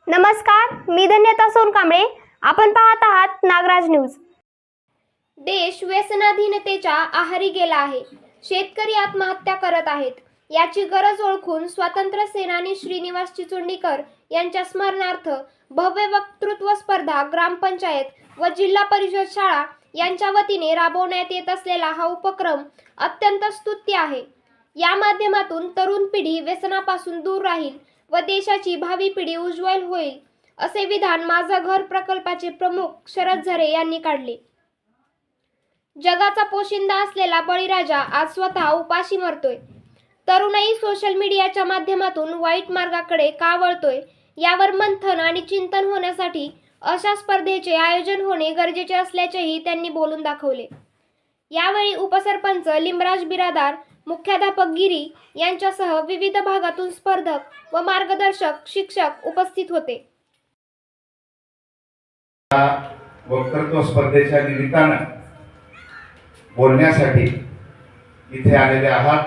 नमस्कार, मी धन्यता सोनकांबळे. आपण पाहत आहात नागराज न्यूज. देश व्यसनाधीनतेच्या आहारी गेला आहे. शेतकरी आत्महत्या करत आहेत. याची गरज ओळखून स्वातंत्र्य सेनानी श्रीनिवास चिचोंडीकर यांच्या स्मरणार्थ भव्य वक्तृत्व स्पर्धा ग्रामपंचायत व जिल्हा परिषद शाळा यांच्या वतीने राबवण्यात येत असलेला हा उपक्रम अत्यंत स्तुत्य आहे. या माध्यमातून तरुण पिढी व्यसनापासून दूर राहील व देशाची भावी पिढी उज्ज्वल होईल, असे विधान माझं घर प्रकल्पाचे प्रमुख शरद झरे यांनी काढले. जगाचा पोशिंदा असलेला बळीराजा आज स्वतः उपाशी मरतोय. तरुणाई सोशल मीडियाच्या माध्यमातून वाईट मार्गाकडे का वळतोय, यावर मंथन आणि चिंतन होण्यासाठी अशा स्पर्धेचे आयोजन होणे गरजेचे असल्याचेही त्यांनी बोलून दाखवले. यावेळी उपसरपंच लिमराज बिरादार, मुख्याध्यापक गिरी यांच्यासह विविध भागातून स्पर्धक व मार्गदर्शक शिक्षक उपस्थित होते. वक्तृत्व स्पर्धेच्या निमित्तानं बोलण्यासाठी इथे आलेले आहात,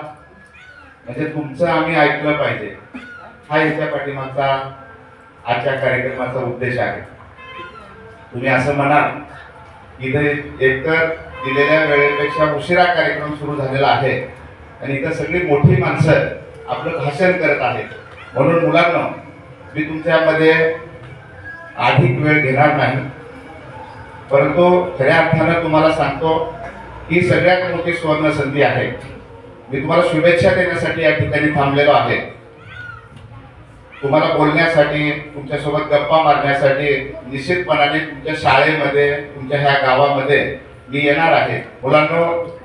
म्हणजे तुमचं आम्ही ऐकलं पाहिजे, हा याच्या पाठीमागचा आजच्या कार्यक्रमाचा उद्देश आहे. तुम्ही असं म्हणाल इथे एकतर दिलेल्या वेळेपेक्षा उशिरा कार्यक्रम सुरू झालेला आहे आणि इथं सगळी मोठी माणसं आपलं भाषण करत आहेत, म्हणून मुलांना मी तुमच्यामध्ये अधिक वेळ घेणार नाही, परंतु खऱ्या अर्थानं तुम्हाला सांगतो ही सगळ्यात मोठी सुवर्ण संधी आहे. मी तुम्हाला शुभेच्छा देण्यासाठी या ठिकाणी थांबलेलो आहे. तुम्हाला बोलण्यासाठी, तुमच्यासोबत गप्पा मारण्यासाठी निश्चितपणाने तुमच्या शाळेमध्ये, तुमच्या ह्या गावामध्ये मी येणार आहे. मुलांनो,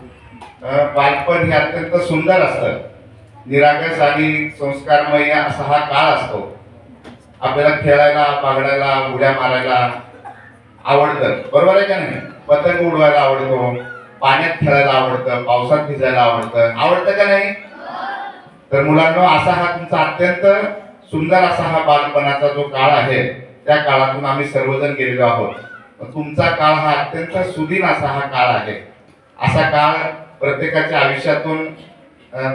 बालपण हे अत्यंत सुंदर असतं, निरागस आणि संस्कारमय असा हा काळ असतो. आपल्याला खेळायला, बागडायला, उड्या मारायला आवडतं, बरोबर आहे का नाही? पतंग उडवायला आवडतो, पाण्यात खेळायला आवडतं, पावसात भिजायला आवडतं का नाही? तर मुलांनो, असा हा तुमचा अत्यंत सुंदर असा हा बालपणाचा जो काळ आहे, त्या काळातून आम्ही सर्वजण गेलेलो आहोत. तुमचा काळ हा अत्यंत सुदीन असा हा काळ आहे. असा काळ प्रत्येकाच्या आयुष्यातून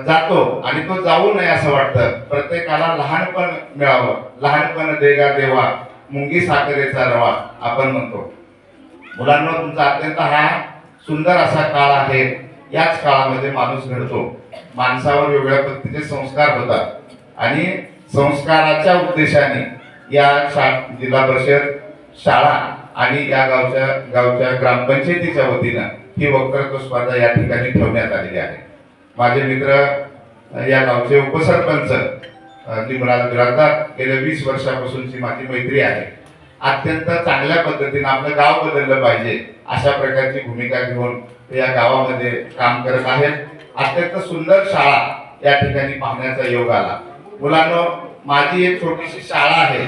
जातो आणि तो जाऊ नये असं वाटतं. प्रत्येकाला लहानपण मिळावं. लहानपण देगा देवा, मुंगी साखरेचा रवा आपण म्हणतो. मुलांना, तुमचा अत्यंत हा सुंदर असा काळ आहे. याच काळामध्ये माणूस घडतो, माणसावर वेगवेगळ्या पद्धतीचे संस्कार होतात आणि संस्काराच्या उद्देशाने या जिल्हा परिषद शाळा आणि या गावच्या ग्रामपंचायतीच्या वतीनं ही वक्तृत्व स्पर्धा या ठिकाणी ठेवण्यात आलेली आहे. माझे मित्र या गावचे उपसरपंच लिमराज बिरादार, गेल्या 20 वर्षापासूनची माझी मैत्री आहे. अत्यंत चांगल्या पद्धतीने आपलं गाव बदललं पाहिजे अशा प्रकारची भूमिका घेऊन या गावामध्ये काम करत आहेत. अत्यंत सुंदर शाळा या ठिकाणी पाहण्याचा योग आला. मुलांनो, माझी एक छोटीशी शाळा आहे.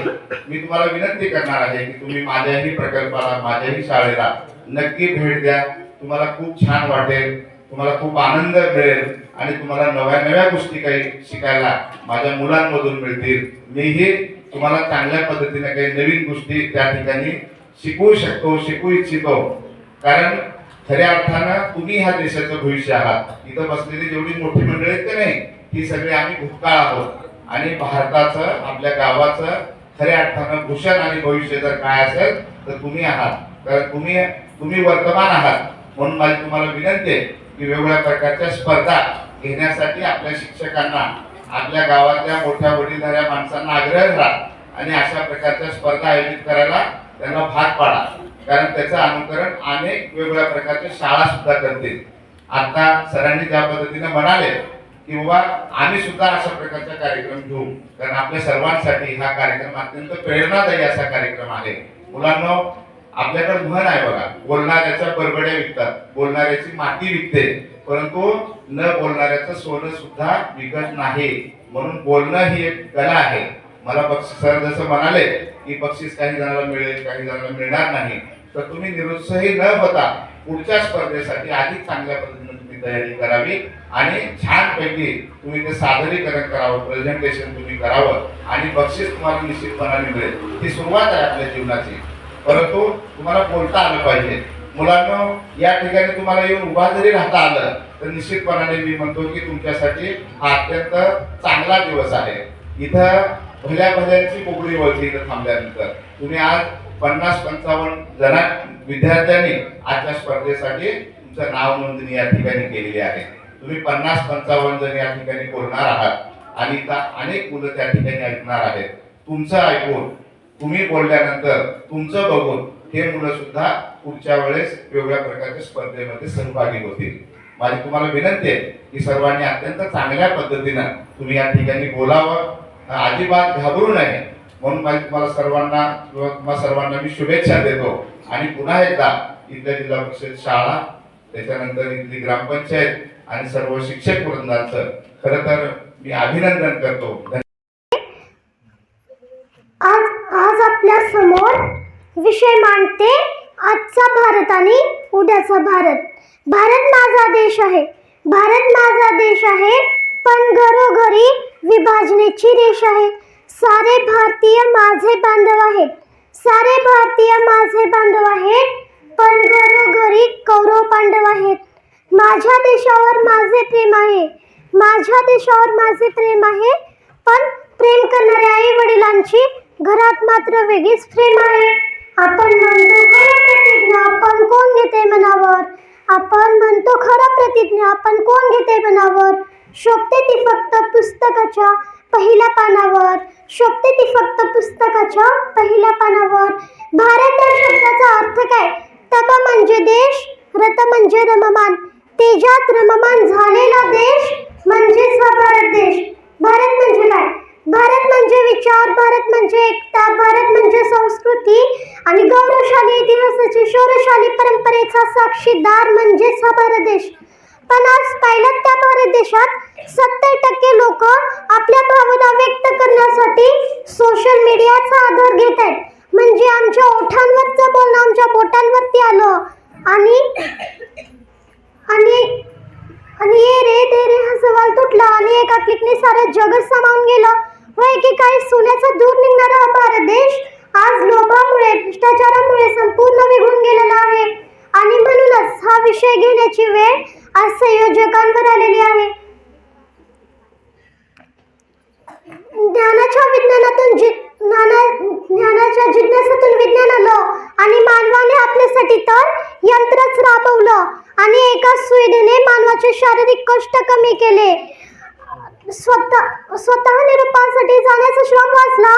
मी तुम्हाला विनंती करणार आहे की तुम्ही माझ्याही प्रकल्पाला, माझ्याही शाळेला नक्की भेट द्या. तुम्हाला खूप छान वाटेल, तुम्हाला खूप आनंद मिळेल आणि तुम्हाला नव्या नव्या गोष्टी काही शिकायला माझ्या मुलांमधून मिळतील. मीही तुम्हाला चांगल्या पद्धतीने काही नवीन गोष्टी त्या ठिकाणी शिकवू शकतो, शिकवू इच्छितो. कारण खऱ्या अर्थानं तुम्ही ह्या देशाचं भविष्य आहात. इथं बसलेली जेवढी मोठी मंडळी आहेत की नाही, ही सगळी आम्ही भूतकाळ आहोत आणि भारताचं, आपल्या गावाचं खऱ्या अर्थानं भूषण आणि भविष्य जर काय असेल तर तुम्ही आहात. कारण तुम्ही वर्तमान आहात. म्हणून माझी तुम्हाला विनंती आहे की वेगवेगळ्या प्रकारच्या स्पर्धा घेण्यासाठी आपल्या शिक्षकांना, आपल्या गावातल्या मोठ्या वडीलधाऱ्या माणसांना आग्रह करा आणि अशा प्रकारच्या स्पर्धा आयोजित करायला त्यांना भाग पाडा. कारण त्याचं अनुकरण अनेक वेगवेगळ्या प्रकारच्या शाळा सुद्धा करतील. आता सरांनी ज्या पद्धतीने म्हणाले की बाबा आम्ही सुद्धा अशा प्रकारचा कार्यक्रम घेऊ, कारण आपल्या सर्वांसाठी हा कार्यक्रम अत्यंत प्रेरणादायी असा कार्यक्रम आहे. मुलांनो, आपल्याकडे म्हण आहे बघा, बोलणाऱ्याच्या बरबड्या विकतात, बोलणाऱ्याची माती विकते, परंतु न बोलणाऱ्याचं सोनं सुद्धा विकत नाही. म्हणून बोलणं ही एक कला आहे. मला बक्षीस सर जसं म्हणाले की बक्षीस काही जणांना मिळेल, काही जणांना मिळणार नाही, तर तुम्ही निरुत्साही न होता पुढच्या स्पर्धेसाठी अधिक चांगल्या पद्धतीने तुम्ही तयारी करावी आणि छानपैकी तुम्ही ते सादरीकरण करावं, प्रेझेंटेशन तुम्ही करावं आणि बक्षीस तुम्हाला निश्चितपणाने मिळेल. ही सुरुवात आहे आपल्या जीवनाची, परंतु तुम्हाला बोलता आलं पाहिजे. मुलांनो, या ठिकाणी तुम्हाला येऊन उभा जरी राहता आलं तर निश्चितपणाने मी म्हणतो की तुमच्यासाठी हा अत्यंत चांगला दिवस आहे. इथं भल्या भल्यांची कोकणी वळती इथं थांबल्यानंतर. तुम्ही आज 50-55 जण विद्यार्थ्यांनी आजच्या स्पर्धेसाठी तुमचं नाव नोंदणी या ठिकाणी केलेली आहे. तुम्ही 50-55 जण या ठिकाणी बोलणार आहात आणि अनेक मुलं त्या ठिकाणी ऐकणार आहेत. तुमचं ऐकून, तुम्ही बोलल्यानंतर तुमचं बघून हे मुलं सुद्धा पुढच्या वेळेस वेगवेगळ्या प्रकारच्या स्पर्धेमध्ये सहभागी होतील. माझी तुम्हाला विनंती आहे की सर्वांनी अत्यंत चांगल्या पद्धतीनं तुम्ही या ठिकाणी बोलावं, अजिबात घाबरू नये. म्हणून माझी तुम्हाला सर्वांना मी शुभेच्छा देतो. आणि पुन्हा एकदा इथल्या जिल्हा परिषद शाळा, त्याच्यानंतर इथली ग्रामपंचायत आणि सर्व शिक्षक वृंदांचं खरं तर मी अभिनंदन करतो. आज आपल्या समोर विषय मांडते आजचा भारत आणि उद्याचा भारत. भारत माझा देश आहे, भारत माझा देश आहे, पण घरोघरी विभाजनेची रेष आहे. सारे भारतीय माझे बांधव आहेत, सारे भारतीय माझे बांधव आहेत, पण घरोघरी कौरव पांडव आहेत. माझ्या देशावर माझे प्रेम आहे, माझ्या देशावर माझे प्रेम आहे, पण प्रेम करणाऱ्या आई वडिलांची घरात मात्र वेगळीच प्रेम आहे. आपण म्हणतो खरं प्रतिज्ञा, आपण कोण घेते मनावर? आपण म्हणतो खरं प्रतिज्ञा, आपण कोण घेते मनावर? शोभते ती फक्त पुस्तकाच्या पहिल्या पानावर, शोभते ती फक्त पुस्तकाच्या पहिल्या पानावर. भारत या शब्दाचा अर्थ काय? तप म्हणजे देश, रत म्हणजे रममान, तेजात रममान झालेला देश म्हणजेच हा भारत देश. भारत म्हणजे काय? भारत म्हणजे विचार, भारत म्हणजे एकता, भारत म्हणजे संस्कृती आणि गौरवशाली इतिहासाची शौर्यशाली परंपरेचा साक्षीदार म्हणजेच हा भारत देश. पण आज पाहिलं त्या भारत देशात 70% लोक आपल्या भावना व्यक्त करण्यासाठी सोशल मीडियाचा आधार घेत आहेत. म्हणजे आमच्या ओठांवरचं बोलणं आमच्या बोटांवरती आलं आणि ये रे ते रे हा सवाल तुटला आणि एका क्लिकने सारं जगच सामावून गेलं. होय की काही सोन्याचा दूर निघणारा हा भारत देश आज लोभामुळे, भ्रष्टाचारामुळे संपूर्ण विघून गेलेला आहे. आणि म्हणूनच हा विषय घेण्याची वेळ आज संयोजकांवर आलेली आहे. ज्ञानाच्या जिज्ञासातून विज्ञान आलं आणि मानवाने आपल्यासाठी तर यंत्रच राबवलं आणि एका सुविधेने मानवाचे शारीरिक कष्ट कमी केले. स्वतः निरूपणासाठी जाण्याचा श्रम वाचला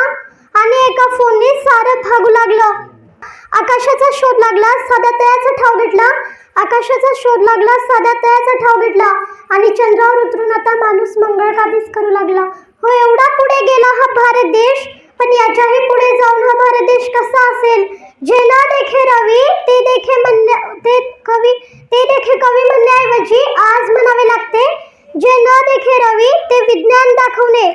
आणि एका फोनने सारं भागू लागलं. आकाशाचा शोध लागला, साध्या तळ्याचा ठाव घेतला, आकाशाचा शोध लागला, साध्या तळ्याचा ठाव घेतला आणि चंद्रावर उतरून आता माणूस मंगळ काबीज करू लागला. हो, एवढा पुढे गेला हा भारत देश, पण याच्याही पुढे जाऊन हा भारत देश कसा असेल? जे ना देखे रवी ते देखे कवी म्हणण्याऐवजी आज म्हणावे लागते, जे न देखे रवी ते विज्ञान दाखवणे.